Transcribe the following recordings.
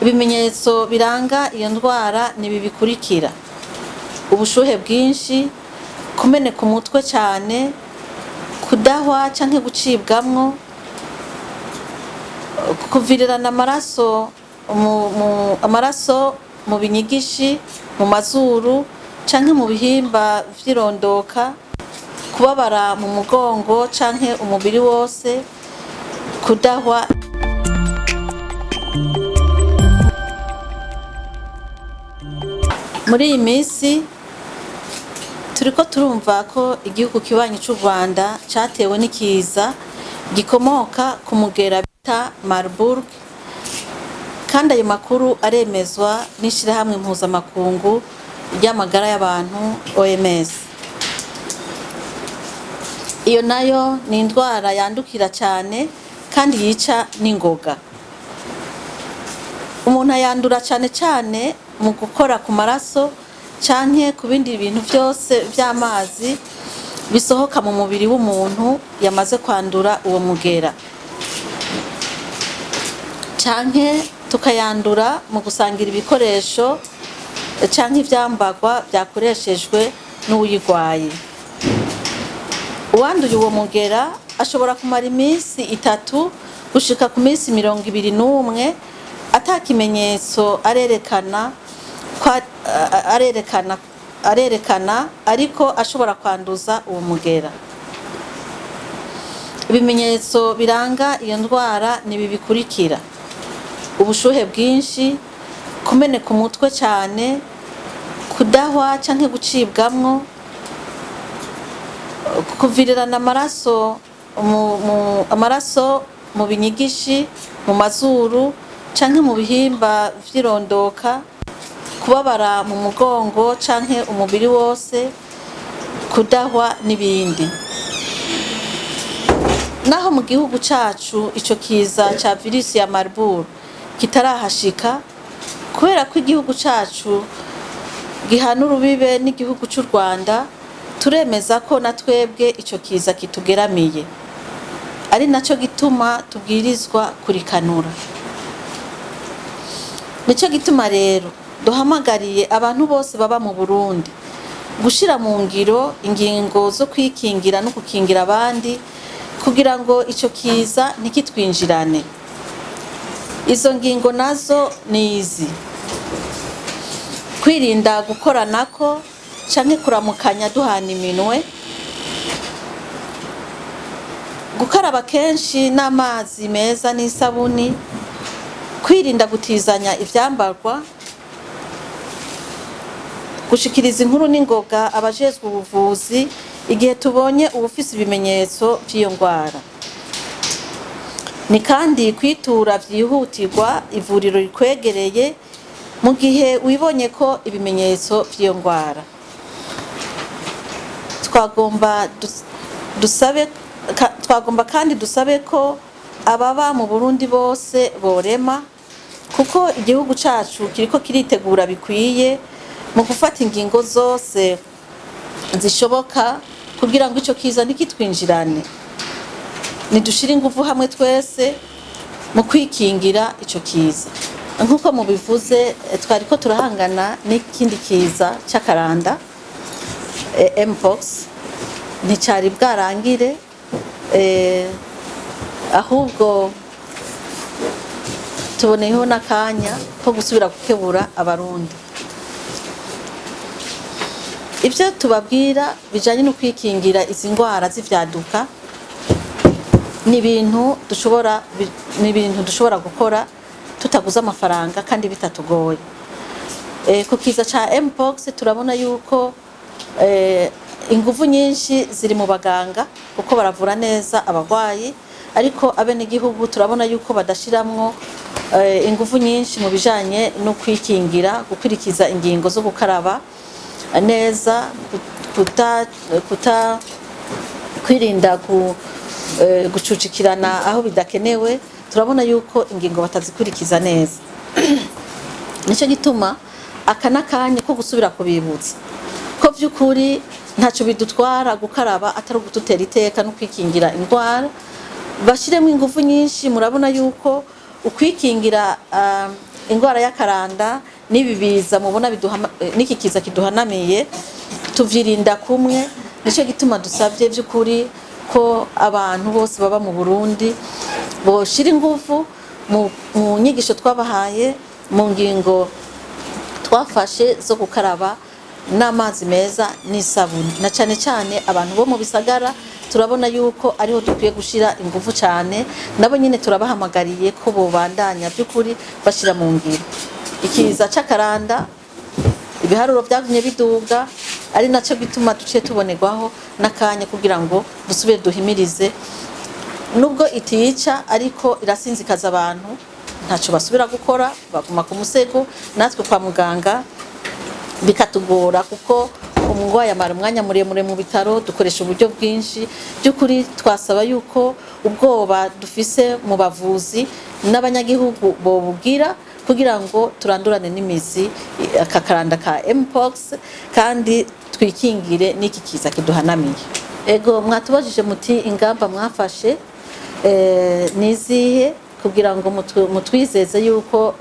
Ibimenyetso biranga iyo ndwara ni ibi bikurikira: ubushuhe bwinshi, kumeneka umutwe cyane, kudahwa canke gucibwamwo, kuvirirana amaraso mu binyigishi, mu mazuru canke mu bihimba vy'irondoka, kubabara mu mugongo canke umubiri wose, kudahwa. Muri iyi minsi turiko turumva ko igihugu kibanyi c'u Rwanda catewe n'ikiza gikomoka ku mugera bita Marburg, kandi ayo makuru aremezwa n'ishirahamwe mpuzamakungu ry'amagara y'abantu OMS. Iyo nayo ni indwara yandukira cyane kandi yica n'ingoga. Umuntu ayandura cyane cyane mu gukora ku maraso canke ku bindi bintu byose by'amazi bisohoka mu mubiri w'umuntu yamaze kwandura uwo mugera, canke tukayandura mu gusangira ibikoresho canke ivyambagwa byakoreshejwe n'uyigwaye. Uwanduye uwo mugera ashobora kumara iminsi 3 gushika ku minsi 21 atakimenyetso arerekana ariko ashobora kwanduza uwo mugera. Ibimenyetso biranga iyo ndwara ni ibi bikurikira: ubushuhe bwinshi, kumeneka umutwe cyane, kudahwa canke gucibwamwo, kuvirirana amaraso mu binyigishi, mu mazuru canke mu bihimba vy'irondoka, kubabara mu mugongo canke umubiri wose, kudahwa n'ibindi. Naho mu gihugu cacu ico kiza ca virusi ya Marburg kitarahashika, kubera ko igihugu cacu gihana urubibe n'igihugu c'u Rwanda, turemeza ko na twebwe ico kiza kitugeramiye, ari naco gituma tubwirizwa kurikanura. Nico gituma rero duhamagariye abantu bose baba mu Burundi gushira mu ngiro ingingo zo kwikingira no gukingira abandi kugira ngo ico kiza ntikitwinjirane. Izo ngingo nazo ni izi: kwirinda gukoranako canke kuramukanya duhana iminwe, gukaraba kenshi n'amazi meza n'isabuni, kwirinda gutizanya ivyambarwa, gushikiriza inkuru n'ingoga abajejwe ubuvuzi igihe tubonye ubufise ibimenyetso vy'iyo ndwara. Ni kandi kwitura vyihutirwa ivuriro rikwegereye mu gihe wibonye ko ibimenyetso vy'iyo ndwara. Twagomba kandi dusabe ko ababa mu Burundi bose borema, kuko igihugu cacu kiriko kiritegura bikwiye mu gufata ingingo zose zishoboka kugira ngo ico kiza ntikitwinjirane. Nidushire ingufu hamwe twese mu kwikingira ico kiza. Nkuko mubivuze, twariko turahangana n'ikindi kiza c'akaranda, mpox, nticari bwarangire, ahubwo tuboneyeho n'akanya ko gusubira gukebura abarundi. Ivyo tubabwira bijanye no kwikingira izi ndwara z'ivyaduka ni ibintu dushobora gukora tutaguze amafaranga kandi bitatugoye. Ku kiza ca mpox turabona yuko ingufu nyinshi ziri mu baganga kuko baravura neza abagwayi, ariko abenegihugu turabona yuko badashiramwo ingufu nyinshi mu bijanye no kwikingira, gukurikiza ingingo zo gukaraba neza, kwirinda gucucikirana aho bidakenewe. Turabona yuko ingingo batazikurikiza neza. Nico gituma aka nakanya ko gusubira kubibutsa ko vy'ukuri ntaco bidutwara gukaraba atari ugututera iteka no kwikingira indwara. Bashiremo ingufu nyinshi. Murabona yuko ukwikingira ingwara y'akaranda n'ibibiza mubona n'iki kiza kiduhanamiye tuvyirinda kumwe. Nico gituma dusavye by'ukuri ko abantu bose baba mu Burundi boshira ingufu mu nyigisho twabahaye, mu ngingo twafashe zo gukaraba n'amazi meza n'isabuni, na cyane cyane abantu bo mu bisagara turabona yuko ariho dukwiye gushira ingufu cyane. Nabo nyine turabahamagariye ko bobandanya by'ukuri bashira mu ngiro ikiza c'akaranda. Ibiharuro byagumye biduga, ari naco gituma duciye tubonerwaho n'akanya kugira ngo dusubire duhimirize. Nubwo itiyica ariko irasinzikaza abantu, ntaco basubira gukora, baguma ku musego. Natwe kwa muganga bikatugora kuko umurwayi amara umwanya muremure mu bitaro, dukoresha uburyo bwinshi. By'ukuri twasaba yuko ubwoba dufise mu bavuzi n'abanyagihugu bobugira kugira ngo turandurane n'imizi akakaranda ka mpox kandi twikingire n'iki kiza kiduhanamiye. Ego mwatubajije muti ingamba mwafashe nizihe kugira ngo mutwizeze yuko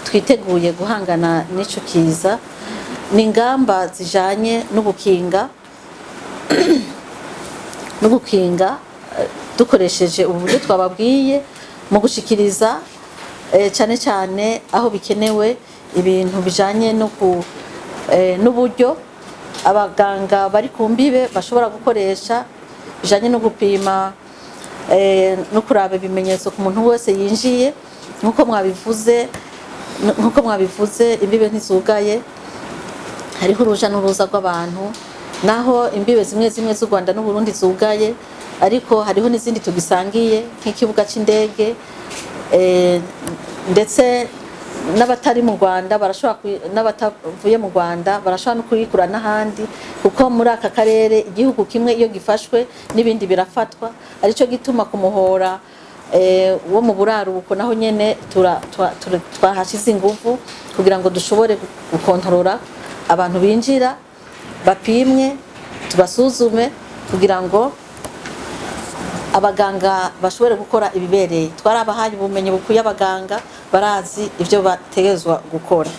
twiteguye guhangana n'ico kiza. Ni ingamba zijanye n'ugukinga dukoresheje uburyo twababwiye mu gushikiriza cyane cyane aho bikenewe ibintu bijanye n'uburyo abaganga bari ku mbibe bashobora gukoresha bijanye no gupima no kuraba ibimenyetso ku muntu wese yinjiye. Nkuko mwabivuze imbibe ntizugaye, hariho uruja n'uruza rw'abantu, naho imbibe zimwe z'u Rwanda n'u Burundi zugaye, ariko hariho n'izindi tugisangiye nk'ikibuga c'indege, ndetse n'abatari mu Rwanda n'abatavuye mu Rwanda barashobora no kuyikura n'ahandi, kuko muri aka karere igihugu kimwe iyo gifashwe n'ibindi birafatwa. Arico gituma kumuhora wo mu buraruko naho nyene twahashize ingufu kugira ngo dushobore gukontorora abantu binjira, bapimwe, tubasuzume kugira ngo abaganga bashobore gukora ibibereye. Twarabahaye ubumenyi bukwiye, abaganga barazi ivyo bategezwa gukora.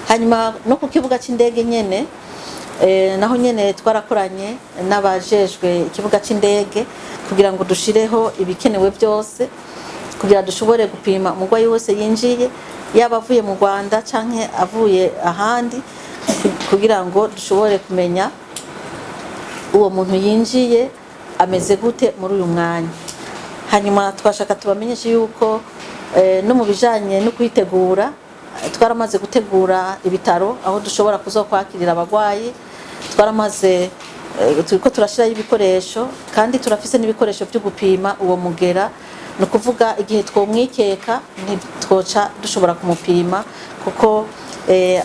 Hanyuma no ku kibuga c'indege nyene naho nyene twarakoranye n'abajejwe ikibuga c'indege kugira ngo dushireho ibikenewe byose kugira dushobore gupima umurwayi wese yinjiye, yaba avuye mu Rwanda canke avuye ahandi, kugira ngo dushobore kumenya uwo muntu yinjiye ameze gute muri uyu mwanya. Hanyuma twashaka tubamenyeshe yuko no mu bijanye no kwitegura twaramaze gutegura ibitaro aho dushobora kuzokwakirira abagwayi. Twaramaze turiko turashiraho ibikoresho kandi turafise n'ibikoresho byo gupima uwo mugera. No kuvuga igihe twomwikeka ntitwoca dushobora kumupima kuko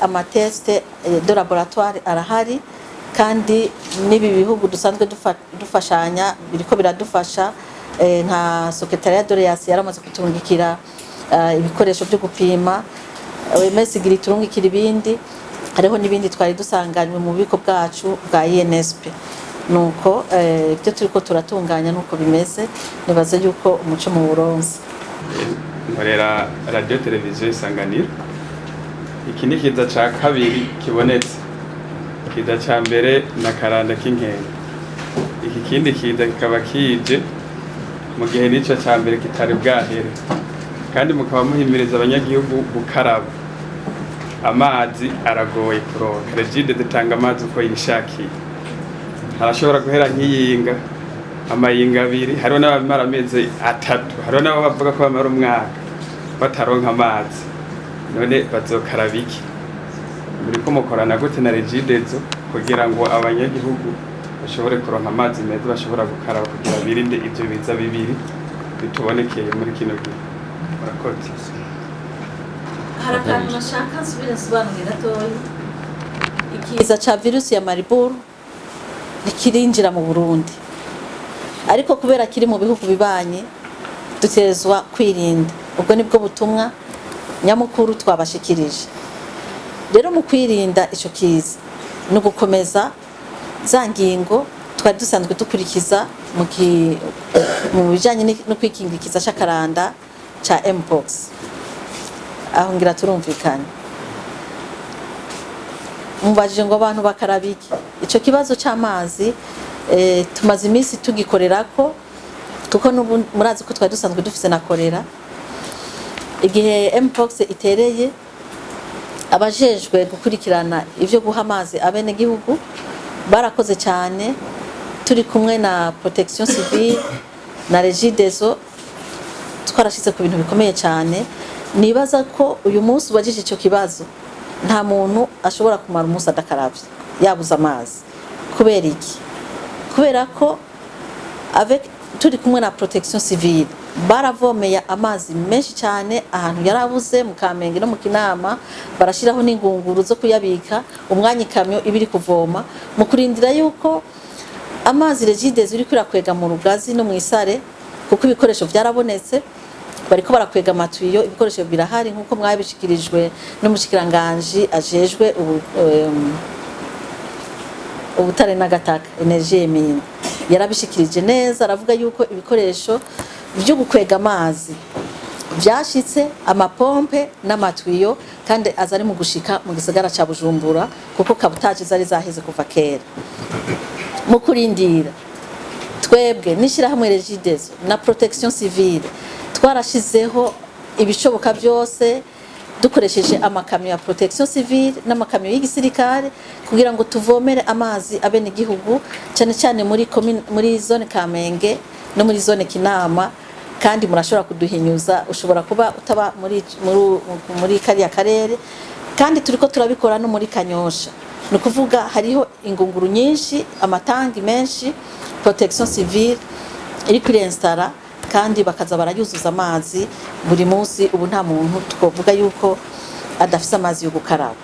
amateste de laboratoire arahari, kandi n'ibi bihugu dusanzwe dufashanya biriko biradufasha. Nka Secretariat de l'EAC yaramaze kutungikira ibikoresho byo gupima, OMS igira iturungikira ibindi, hariho n'ibindi twari dusanganywe mu bubiko bwacu bwa INSP. Nuko ibyo turiko turatunganya nuko bimeze, nibaze yuko umuco mu Burundi. Nkorera radio televiziyo Isanganiro. Iki ni kiza ca kabiri kibonetse. Kiza ca mbere na karanda k'inkende. Iki kindi kiza kikaba kije mu gihe nico ca mbere kitari bwahere, kandi mukaba muhimiriza abanyagihugu gukaraba. Amazi aragoye kuronka, Regide zitanga amazi uko yishakiye. Harashobora guhera nk'iyinga, amayinga abiri, hariho n'abamara amezi 3, hariho n'abo bavuga ko bamara umwaka bataronka amazi. None bazokaraba iki? Muriko mukorana gute na Regidezo kugira ngo abanyagihugu bashobore kuronka amazi meza bashobora gukaraba kugira birinde ivyo biza bibiri bitubonekeye muri kino gihe? Murakoze. Harakantu nashaka nsubire nsobanurira gatoyi. Ikiza ca virusi ya Marburg nikirinjira mu Burundi, ariko kubera kiri mu bihugu bibanye dutezwa kwirinda. Ubwo nibwo butumwa nyamukuru twabashikirije. Rero mu kwirinda ico kiza no gukomeza za ngingo twari dusanzwe dukurikiza mu bijanye no kwikinga ikiza c'akaranda ca mpox. aho ngira turumvikanye. Mubajije ngo abantu bakaraba iki? Ico kibazo c'amazi tumaze iminsi tugikorerako kuko murazi ko twari dusanzwe dufise na kolera. Igihe mpox itereye abajejwe gukurikirana ivyo guha amazi abene gihugu barakoze cyane, turi kumwe na protection civile na Regideso twarashize ku bintu bikomeye cyane. Nibaza ko uyu munsi ubajije ico kibazo nta muntu ashobora kumara umunsi adakaravye yabuza amazi. Kubera iki? Kubera ko turi kumwe na protection civile baravomeye amazi menshi cyane ahantu yarabuze mu Kamenge no mu Kinama, barashiraho n'ingunguru zo kuyabika umwanya ikamyo ibiri kuvoma mu kurindira yuko amazi Regideso iri kwirakwega mu Rugazi no mu Isare, kuko ibikoresho byarabonetse bariko barakwega amatuyo, ibikoresho birahari nkuko mwabishikirijwe n'umushikiranganje ajejwe ubutare n'agataka energie mine. Yarabishikirije neza, aravuga yuko ibikoresho byo gukwega amazi byashitse, amapompe n'amatuyo, kandi azari mu gushika mu gisagara ca Bujumbura kuko kabutaje zari zaheze kuva kera. Mu kurindira twebwe nishirahamwe Regideso na protection civile twarashizeho ibishoboka byose dukoresheje amakamyo ya protection civile n'amakamyo y'igisirikare kugira ngo tuvomere amazi abene igihugu, cyane cyane muri zone Kamenge no muri zone Kinama. Kandi murashobora kuduhinyuza, ushobora kuba utaba muri kariya karere, kandi turiko turabikora no muri Kanyosha. No kuvuga hariho ingunguru nyinshi, amatangi menshi protection civile iri kwinstara, kandi bakaza barayuzuza amazi buri munsi. Ubu nta muntu twovuga yuko adafise amazi yo gukaraba.